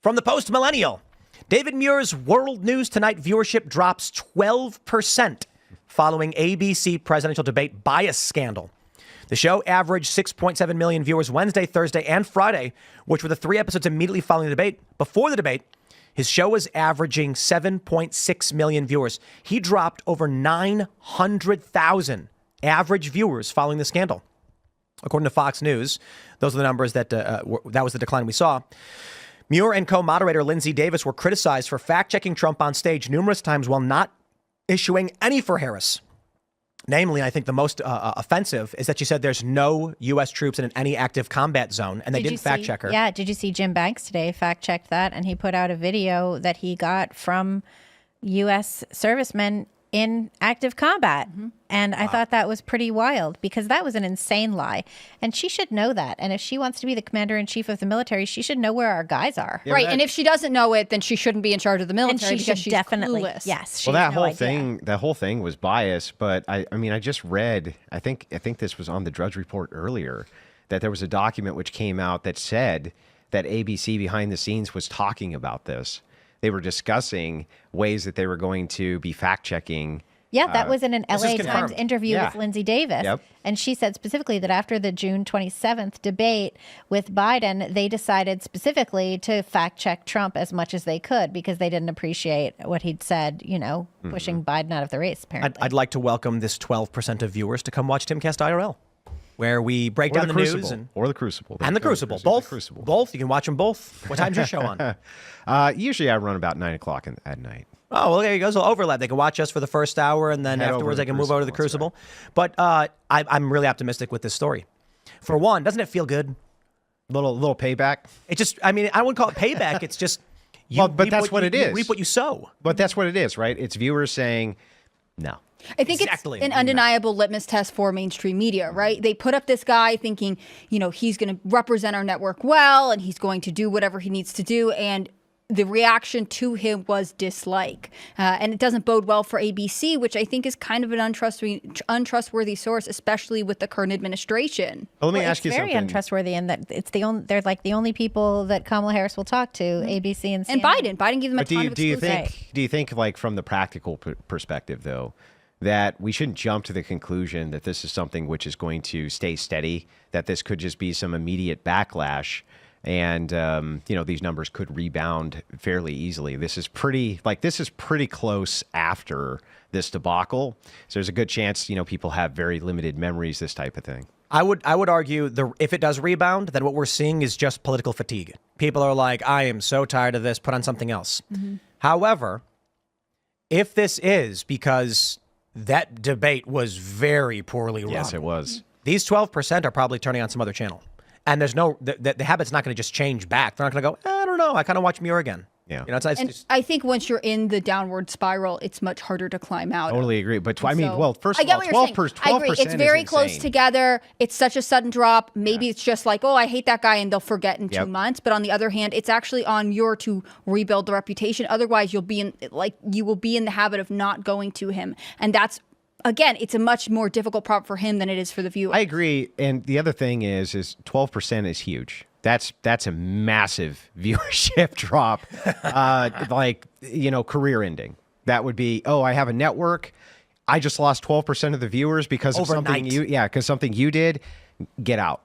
From the Post-Millennial, David Muir's World News Tonight viewership drops 12% following ABC presidential debate bias scandal. The show averaged 6.7 million viewers Wednesday, Thursday, and Friday, which were the 3 episodes immediately following the debate. Before the debate, his show was averaging 7.6 million viewers. He dropped over 900,000 average viewers following the scandal. According to Fox News, those are the numbers that was the decline we saw. Muir and co-moderator Lindsay Davis were criticized for fact-checking Trump on stage numerous times while not issuing any for Harris. Namely, I think the most offensive is that she said there's no U.S. troops in any active combat zone, and they didn't fact-check her. Yeah, did you see Jim Banks today fact-checked that, and he put out a video that he got from U.S. servicemen in active combat. And I thought that was pretty wild because that was an insane lie. And she should know that. And if she wants to be the commander-in-chief of the military, she should know where our guys are. Yeah, right. And if she doesn't know it, then she shouldn't be in charge of the military because she's definitely clueless. Yes. Well, that whole thing was biased. But I mean, I just read, I think this was on the Drudge Report earlier, that there was a document which came out that said that ABC behind the scenes was talking about this. They were discussing ways that they were going to be fact-checking. Yeah, that was in an LA Times interview with Lindsay Davis. Yep. And she said specifically that after the June 27th debate with Biden, they decided specifically to fact-check Trump as much as they could because they didn't appreciate what he'd said, pushing Biden out of the race, apparently. I'd like to welcome this 12% of viewers to come watch Timcast IRL, where we break down the news. Or the Crucible. And the Crucible. Both. You can watch them both. What time's your show on? Usually I run about 9 o'clock at night. Oh, well, there you go. So overlap. They can watch us for the first hour, and then afterwards they can move over to the Crucible. Right. But I'm really optimistic with this story. For one, doesn't it feel good? Little payback. It just, I wouldn't call it payback. It's just, but that's what it is. You reap what you sow. But that's what it is, right? It's viewers saying, no. I think it's an undeniable litmus test for mainstream media, right? They put up this guy thinking, he's going to represent our network well, and he's going to do whatever he needs to do. And the reaction to him was dislike. And it doesn't bode well for ABC, which I think is kind of an untrustworthy source, especially with the current administration. Well, let me ask you something. It's very untrustworthy in that they're like the only people that Kamala Harris will talk to, ABC and CNN. And Biden gives them a ton of exclusive. Do you think, like, from the practical perspective, though, that we shouldn't jump to the conclusion that this is something which is going to stay steady, that this could just be some immediate backlash, and these numbers could rebound fairly easily? This is pretty close after this debacle, so there's a good chance people have very limited memories, this type of thing. I would argue if it does rebound, then what we're seeing is just political fatigue. People are like, I am so tired of this, put on something else. However, if this is because that debate was very poorly run. Yes, it was. These 12% are probably turning on some other channel. And there's the habit's not going to just change back. They're not going to go, I don't know, I kind of watch Muir again. Yeah. I think once you're in the downward spiral, it's much harder to climb out. Totally agree. But first of all, 12%. I agree. It's very close together. It's such a sudden drop. Maybe it's just like, I hate that guy, and they'll forget in 2 months. But on the other hand, it's actually on Muir to rebuild the reputation. Otherwise, you will be in the habit of not going to him. And that's, again, it's a much more difficult problem for him than it is for the viewer. I agree. And the other thing is 12% is huge. That's a massive viewership drop, career ending. That would be, I have a network. I just lost 12% of the viewers because of something you did. Get out.